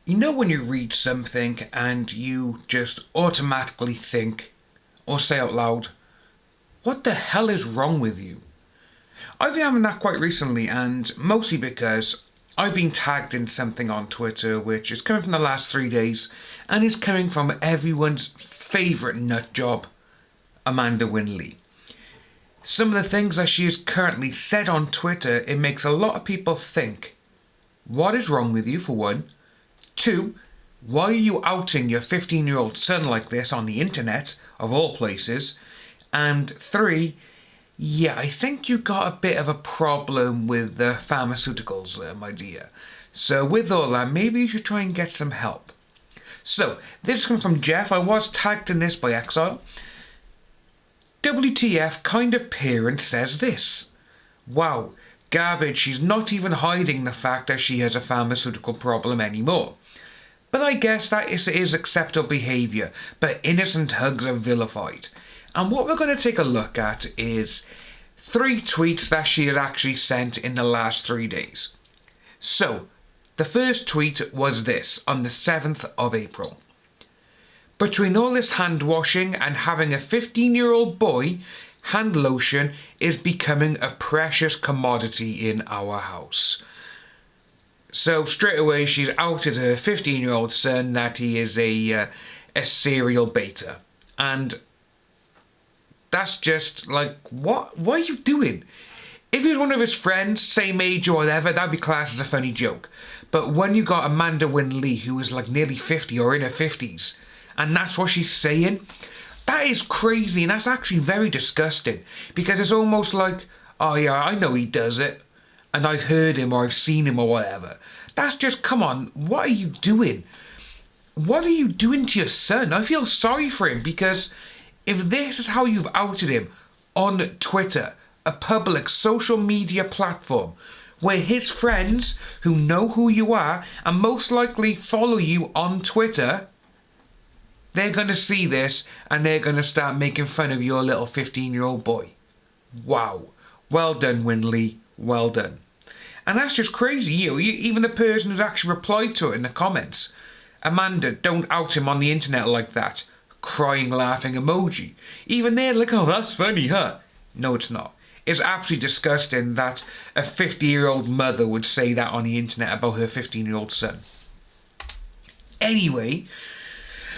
You know when you read something and you just automatically think or say out loud, what the hell is wrong with you? I've been having that quite recently, and mostly because I've been tagged in something on Twitter which is coming from the last 3 days and is coming from everyone's favourite nut job, Winn Lee. Some of the things that she has currently said on Twitter, it makes a lot of people think, what is wrong with you, for one? Two, why are you outing your 15-year-old son like this on the internet, of all places? And three, yeah, I think you got a bit of a problem with the pharmaceuticals, my dear. So with all that, maybe you should try and get some help. So, this comes from Jeff. I was tagged in this by Exile. WTF kind of parent says this. Wow, garbage, she's not even hiding the fact that she has a pharmaceutical problem anymore. But I guess that is acceptable behaviour, but innocent hugs are vilified. And what we're going to take a look at is 3 tweets that she has actually sent in the last 3 days. So, the first tweet was this, on the 7th of April. Between all this hand washing and having a 15-year-old boy, hand lotion is becoming a precious commodity in our house. So straight away she's outed her 15-year-old son that he is a serial beta. And that's just like, what are you doing? If he was one of his friends, same age or whatever, that'd be classed as a funny joke. But when you got Winn Lee, who is like nearly 50 or in her 50s, and that's what she's saying, that is crazy, and that's actually very disgusting. Because it's almost like, oh yeah, I know he does it, and I've heard him or I've seen him or whatever. That's just, come on, what are you doing? What are you doing to your son? I feel sorry for him, because if this is how you've outed him on Twitter, a public social media platform, where his friends who know who you are and most likely follow you on Twitter, they're going to see this and they're going to start making fun of your little 15-year-old boy. Wow. Well done, Winn Lee. Well done. And that's just crazy. Even the person who's actually replied to it in the comments, Amanda, don't out him on the internet like that. Crying, laughing emoji. Even they're like, oh, that's funny, huh? No, it's not. It's absolutely disgusting that a 50-year-old mother would say that on the internet about her 15-year-old son. Anyway,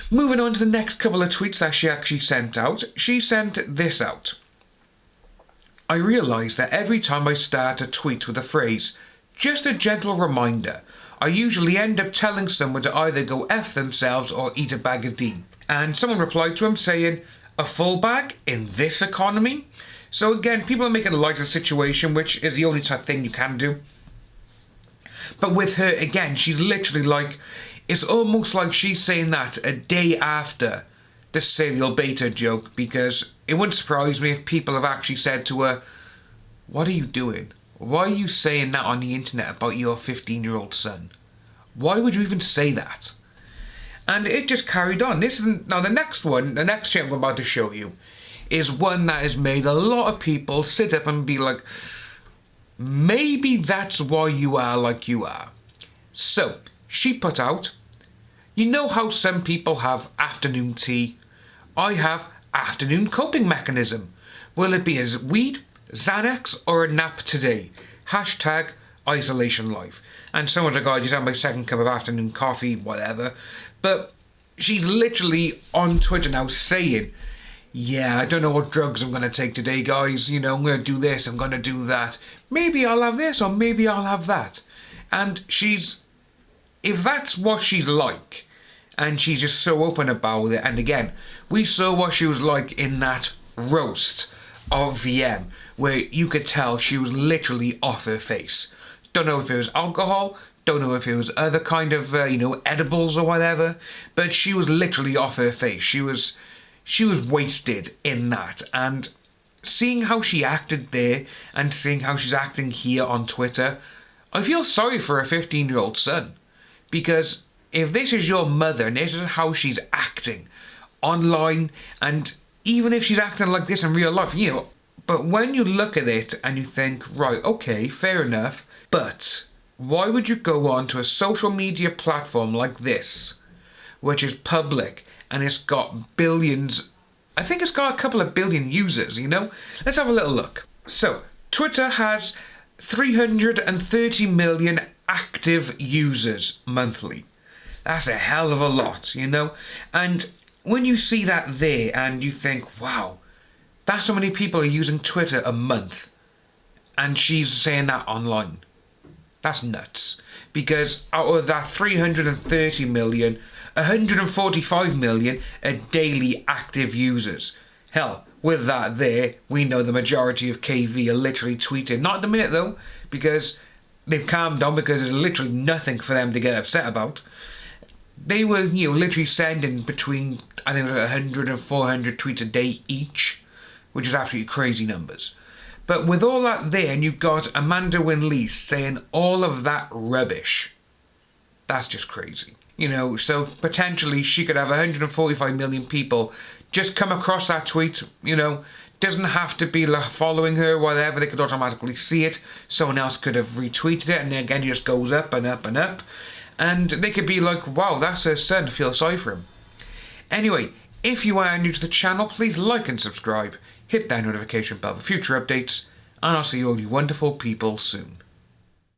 moving on to the next couple of tweets that she actually sent out. She sent this out. I realise that every time I start a tweet with the phrase, just a gentle reminder, I usually end up telling someone to either go F themselves or eat a bag of Dean. And someone replied to him saying, a full bag in this economy? So again, people are making light of the situation, which is the only type of thing you can do. But with her, again, she's literally like, it's almost like she's saying that a day after the serial beta joke, because it wouldn't surprise me if people have actually said to her, what are you doing? Why are you saying that on the internet about your 15-year-old son? Why would you even say that? And it just carried on. Now the next tweet I'm about to show you, is one that has made a lot of people sit up and be like, maybe that's why you are like you are. So, she put out, you know how some people have afternoon tea? I have afternoon coping mechanism. Will it be a weed, Xanax, or a nap today? Hashtag isolation life. And some of the guys just had my second cup of afternoon coffee, whatever. But she's literally on Twitter now saying, yeah, I don't know what drugs I'm going to take today, guys. I'm going to do this, I'm going to do that. Maybe I'll have this, or maybe I'll have that. And if that's what she's like, and she's just so open about it, and again, we saw what she was like in that roast of VM, where you could tell she was literally off her face. Don't know if it was alcohol, don't know if it was other kind of, edibles or whatever, but she was literally off her face. She was wasted in that, and seeing how she acted there and seeing how she's acting here on Twitter, I feel sorry for her 15-year-old son, because if this is your mother and this is how she's acting online, and even if she's acting like this in real life, but when you look at it and you think, right, okay, fair enough, but Why would you go on to a social media platform like this, which is public and it's got billions? I think it's got a couple of billion users, you know? Let's have a little look. So, Twitter has 330 million active users monthly. That's a hell of a lot, you know? And when you see that there and you think, wow, that's how many people are using Twitter a month, and she's saying that online. That's nuts. Because out of that 330 million, 145 million are daily active users. Hell, with that there, we know the majority of KV are literally tweeting. Not at the minute though, because they've calmed down because there's literally nothing for them to get upset about. They were, literally sending between, I think it was 100 and 400 tweets a day each, which is absolutely crazy numbers. But with all that there, and you've got Amanda Winn Lee saying all of that rubbish, that's just crazy. So potentially she could have 145 million people just come across that tweet, doesn't have to be following her, whatever, they could automatically see it. Someone else could have retweeted it, and then again it just goes up and up and up. And they could be like, wow, that's her son, feel sorry for him. Anyway, if you are new to the channel, please like and subscribe. Hit that notification bell for future updates, and I'll see all you wonderful people soon.